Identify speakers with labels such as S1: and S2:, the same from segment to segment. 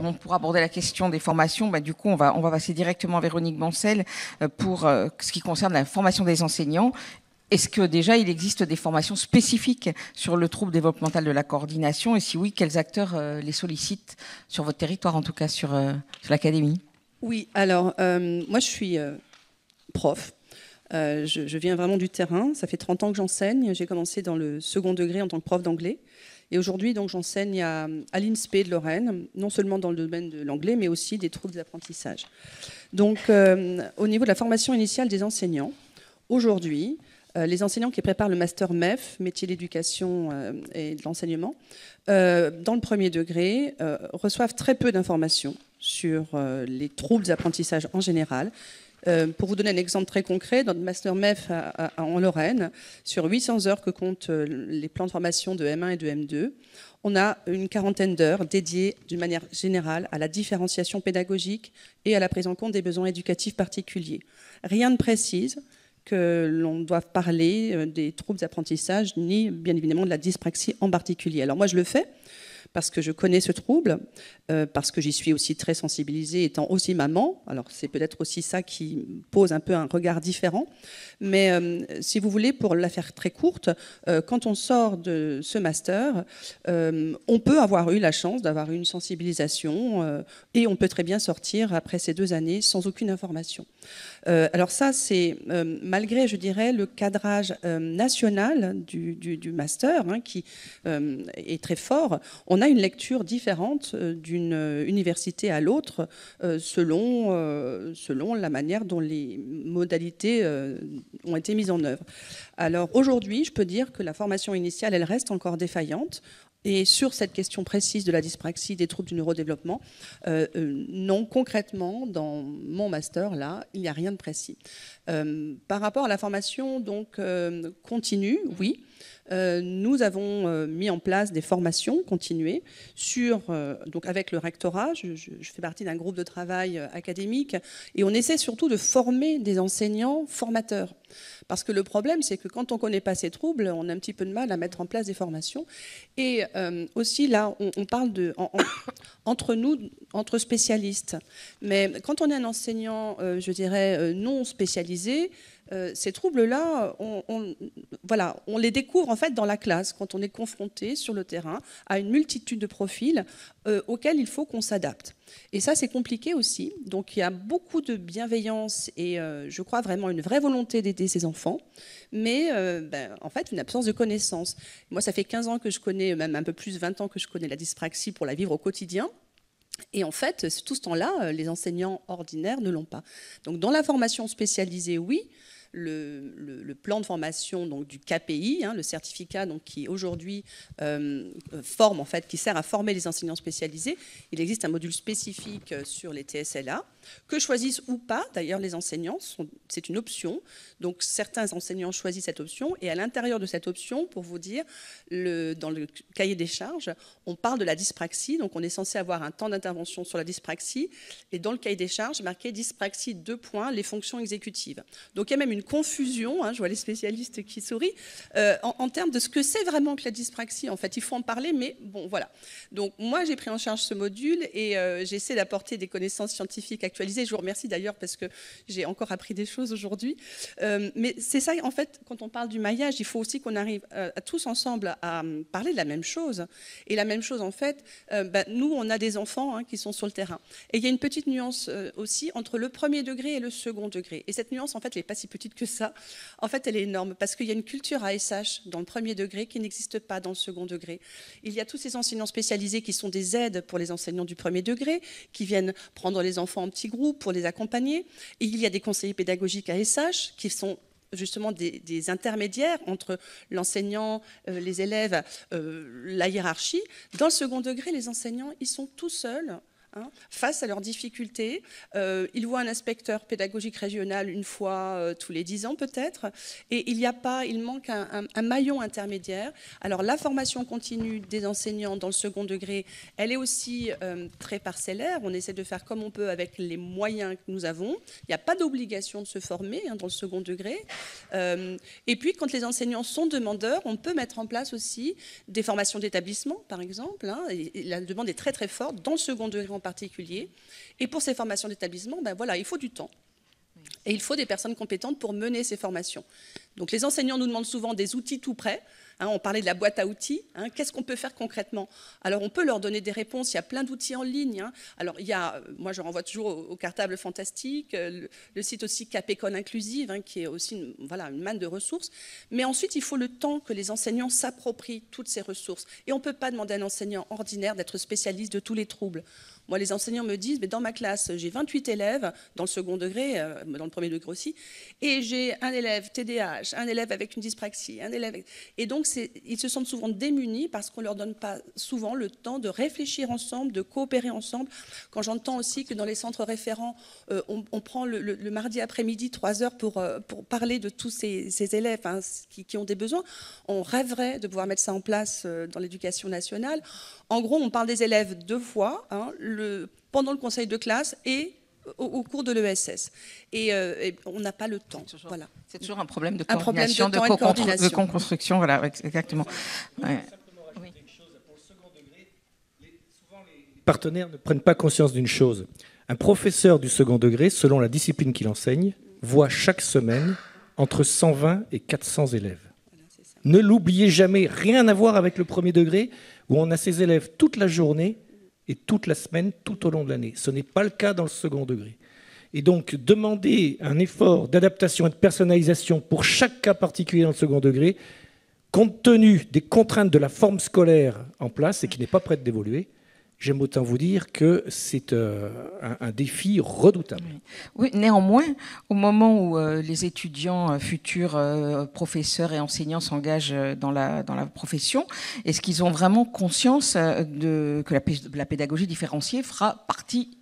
S1: Bon, pour aborder la question des formations, du coup, on va passer directement à Véronique Bancel pour ce qui concerne la formation des enseignants. Est-ce que déjà, il existe des formations spécifiques sur le trouble développemental de la coordination? Et si oui, quels acteurs les sollicitent sur votre territoire, en tout cas sur l'académie?
S2: Oui, alors, moi, je suis prof. Je viens vraiment du terrain. Ça fait 30 ans que j'enseigne. J'ai commencé dans le second degré en tant que prof d'anglais. Et aujourd'hui, donc, j'enseigne à l'INSPE de Lorraine, non seulement dans le domaine de l'anglais, mais aussi des troubles d'apprentissage. Donc, au niveau de la formation initiale des enseignants, aujourd'hui, les enseignants qui préparent le master MEF, métier d'éducation et de l'enseignement, dans le premier degré, reçoivent très peu d'informations sur les troubles d'apprentissage en général. Pour vous donner un exemple très concret, dans le Master MEF en Lorraine, sur 800 heures que comptent les plans de formation de M1 et de M2, on a une quarantaine d'heures dédiées d'une manière générale à la différenciation pédagogique et à la prise en compte des besoins éducatifs particuliers. Rien ne précise que l'on doit parler des troubles d'apprentissage, ni bien évidemment de la dyspraxie en particulier. Alors moi je le fais, parce que je connais ce trouble, parce que j'y suis aussi très sensibilisée, étant aussi maman. Alors c'est peut-être aussi ça qui pose un peu un regard différent. Mais si vous voulez, pour la faire très courte, quand on sort de ce master, on peut avoir eu la chance d'avoir une sensibilisation et on peut très bien sortir après ces 2 années sans aucune information. Alors ça, c'est malgré, je dirais, le cadrage national du master, qui est très fort, on a une lecture différente d'une université à l'autre selon la manière dont les modalités ont été mises en œuvre. Alors aujourd'hui, je peux dire que la formation initiale, elle reste encore défaillante. Et sur cette question précise de la dyspraxie, des troubles du neurodéveloppement, non, concrètement, dans mon master, là, il n'y a rien de précis. Par rapport à la formation donc, continue, oui, nous avons mis en place des formations continuées donc avec le rectorat. Je fais partie d'un groupe de travail académique et on essaie surtout de former des enseignants formateurs. Parce que le problème, c'est que quand on ne connaît pas ces troubles, on a un petit peu de mal à mettre en place des formations. Et aussi, là, on parle entre nous, entre spécialistes. Mais quand on est un enseignant, je dirais, non spécialisé, ces troubles-là, on les découvre en fait dans la classe, quand on est confronté sur le terrain à une multitude de profils auxquels il faut qu'on s'adapte. Et ça, c'est compliqué aussi. Donc, il y a beaucoup de bienveillance et je crois vraiment une vraie volonté d'aider ces enfants, mais en fait, une absence de connaissances. Moi, ça fait 15 ans que je connais, même un peu plus, 20 ans que je connais la dyspraxie pour la vivre au quotidien. Et en fait, tout ce temps-là, les enseignants ordinaires ne l'ont pas. Donc, dans la formation spécialisée, oui. Le plan de formation donc, du KPI, le certificat donc, qui aujourd'hui forme, en fait, qui sert à former les enseignants spécialisés. Il existe un module spécifique sur les TSLA, que choisissent ou pas, d'ailleurs, les enseignants. C'est une option. Donc, certains enseignants choisissent cette option. Et à l'intérieur de cette option, pour vous dire, dans le cahier des charges, on parle de la dyspraxie. Donc, on est censé avoir un temps d'intervention sur la dyspraxie. Et dans le cahier des charges, marqué dyspraxie, : les fonctions exécutives. Donc, il y a même une confusion, je vois les spécialistes qui sourient, en termes de ce que c'est vraiment que la dyspraxie. En fait, il faut en parler, mais bon, voilà. Donc, moi, j'ai pris en charge ce module et j'essaie d'apporter des connaissances scientifiques actualisées. Je vous remercie d'ailleurs parce que j'ai encore appris des choses aujourd'hui. Mais c'est ça, en fait, quand on parle du maillage, il faut aussi qu'on arrive tous ensemble à parler de la même chose. Et la même chose, en fait, nous, on a des enfants qui sont sur le terrain. Et il y a une petite nuance aussi entre le premier degré et le second degré. Et cette nuance, en fait, elle n'est pas si petite que ça. En fait, elle est énorme parce qu'il y a une culture ASH dans le premier degré qui n'existe pas dans le second degré. Il y a tous ces enseignants spécialisés qui sont des aides pour les enseignants du premier degré, qui viennent prendre les enfants en petits groupes pour les accompagner. Et il y a des conseillers pédagogiques ASH qui sont justement des intermédiaires entre l'enseignant, les élèves, la hiérarchie. Dans le second degré, les enseignants, ils sont tout seuls face à leurs difficultés. Ils voient un inspecteur pédagogique régional une fois tous les 10 ans peut-être, et il manque un maillon intermédiaire. Alors la formation continue des enseignants dans le second degré, elle est aussi très parcellaire. On essaie de faire comme on peut avec les moyens que nous avons. Il n'y a pas d'obligation de se former dans le second degré. Et puis quand les enseignants sont demandeurs, on peut mettre en place aussi des formations d'établissement, par exemple. Et la demande est très très forte dans le second degré en en particulier. Et pour ces formations d'établissement, ben voilà, il faut du temps. Et il faut des personnes compétentes pour mener ces formations. Donc les enseignants nous demandent souvent des outils tout prêts. On parlait de la boîte à outils. Qu'est-ce qu'on peut faire concrètement? Alors, on peut leur donner des réponses. Il y a plein d'outils en ligne. Alors, moi, je renvoie toujours au Cartable Fantastique, le site aussi Capécole Inclusive, qui est aussi une manne de ressources. Mais ensuite, il faut le temps que les enseignants s'approprient toutes ces ressources. Et on ne peut pas demander à un enseignant ordinaire d'être spécialiste de tous les troubles. Moi, les enseignants me disent, mais dans ma classe, j'ai 28 élèves, dans le second degré, dans le premier degré aussi, et j'ai un élève TDAH, un élève avec une dyspraxie, un élève... Et donc, ils se sentent souvent démunis parce qu'on ne leur donne pas souvent le temps de réfléchir ensemble, de coopérer ensemble. Quand j'entends aussi que dans les centres référents, on prend le mardi après-midi 3 heures pour parler de tous ces élèves qui ont des besoins, on rêverait de pouvoir mettre ça en place dans l'éducation nationale. En gros, on parle des élèves 2 fois, pendant le conseil de classe et au cours de l'ESS. Et on n'a pas le temps.
S1: C'est toujours un problème de coordination, de co-construction. Voilà, exactement. Ouais.
S3: Oui. Pour le second degré, souvent les partenaires ne prennent pas conscience d'une chose. Un professeur du second degré, selon la discipline qu'il enseigne, voit chaque semaine entre 120 et 400 élèves. Ne l'oubliez jamais, rien à voir avec le premier degré, où on a ses élèves toute la journée et toute la semaine, tout au long de l'année. Ce n'est pas le cas dans le second degré. Et donc, demander un effort d'adaptation et de personnalisation pour chaque cas particulier dans le second degré, compte tenu des contraintes de la forme scolaire en place et qui n'est pas prête d'évoluer, j'aime autant vous dire que c'est un défi redoutable.
S1: Oui, néanmoins, au moment où les étudiants futurs professeurs et enseignants s'engagent dans la profession, est-ce qu'ils ont vraiment conscience que la pédagogie différenciée fera partie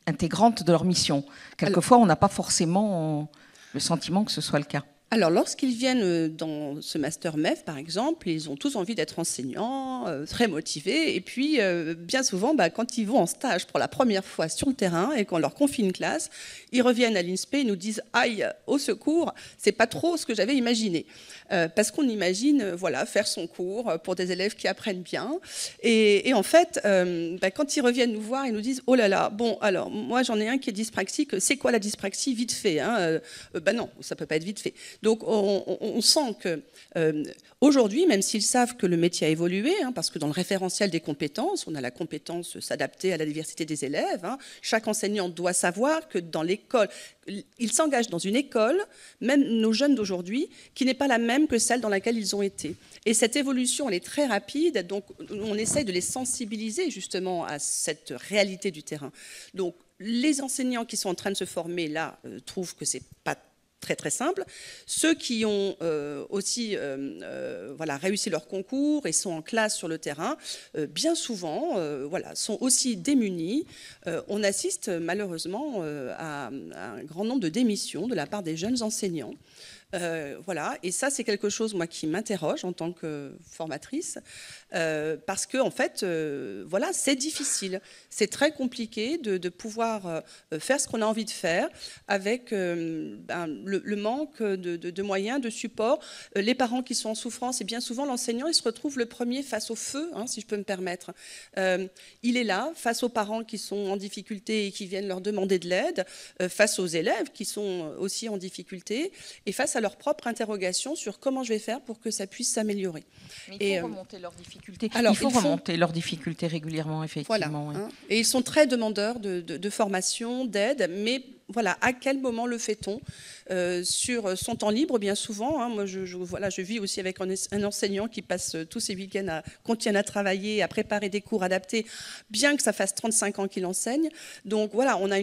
S1: intégrante de leur mission? Quelquefois, on n'a pas forcément le sentiment que ce soit le cas.
S2: Alors, lorsqu'ils viennent dans ce master MEF, par exemple, ils ont tous envie d'être enseignants, très motivés. Et puis, bien souvent, quand ils vont en stage pour la première fois sur le terrain et qu'on leur confie une classe, ils reviennent à l'INSPE et nous disent « Aïe, au secours, c'est pas trop ce que j'avais imaginé ». Parce qu'on imagine faire son cours pour des élèves qui apprennent bien. Et en fait, quand ils reviennent nous voir, ils nous disent « Oh là là, bon, alors, moi, j'en ai un qui est dyspraxique. C'est quoi la dyspraxie? Vite fait. Non, ça peut pas être vite fait. » Donc, on sent que aujourd'hui, même s'ils savent que le métier a évolué, parce que dans le référentiel des compétences, on a la compétence s'adapter à la diversité des élèves. Chaque enseignant doit savoir que dans l'école, ils s'engagent dans une école, même nos jeunes d'aujourd'hui, qui n'est pas la même que celle dans laquelle ils ont été. Et cette évolution, elle est très rapide, donc on essaye de les sensibiliser justement à cette réalité du terrain. Donc, les enseignants qui sont en train de se former là trouvent que c'est pas très très simple. Ceux qui ont aussi réussi leur concours et sont en classe sur le terrain, bien souvent sont aussi démunis. On assiste malheureusement à un grand nombre de démissions de la part des jeunes enseignants. Et ça c'est quelque chose moi qui m'interroge en tant que formatrice parce que en fait c'est difficile, c'est très compliqué de pouvoir faire ce qu'on a envie de faire avec le manque de moyens, de support, les parents qui sont en souffrance et bien souvent l'enseignant il se retrouve le premier face au feu, si je peux me permettre. Il est là face aux parents qui sont en difficulté et qui viennent leur demander de l'aide, face aux élèves qui sont aussi en difficulté et face à leur propre interrogation sur comment je vais faire pour que ça puisse s'améliorer.
S1: Mais il faut remonter leurs difficultés. Alors, il faut remonter leurs difficultés régulièrement, effectivement.
S2: Voilà, Et ils sont très demandeurs de formation, d'aide, mais à quel moment le fait-on sur son temps libre, bien souvent. Moi, je vis aussi avec un enseignant qui passe tous ses week-ends à travailler, à préparer des cours adaptés, bien que ça fasse 35 ans qu'il enseigne. Donc on a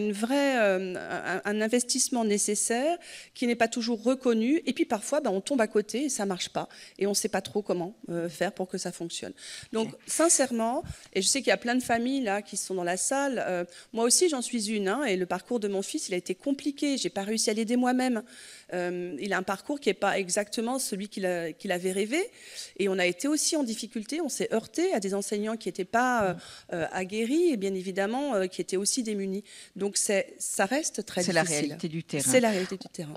S2: un investissement nécessaire qui n'est pas toujours reconnu. Et puis parfois, on tombe à côté et ça ne marche pas. Et on ne sait pas trop comment faire pour que ça fonctionne. Donc sincèrement, et je sais qu'il y a plein de familles là, qui sont dans la salle, moi aussi j'en suis une, et le parcours de mon fils, il a été compliqué. Je n'ai pas réussi à l'aider moi-même. Il a un parcours qui n'est pas exactement celui qu'il avait rêvé. Et on a été aussi en difficulté. On s'est heurté à des enseignants qui n'étaient pas aguerris et bien évidemment qui étaient aussi démunis. Donc ça reste très difficile.
S1: C'est la réalité du terrain.
S2: C'est la réalité du terrain.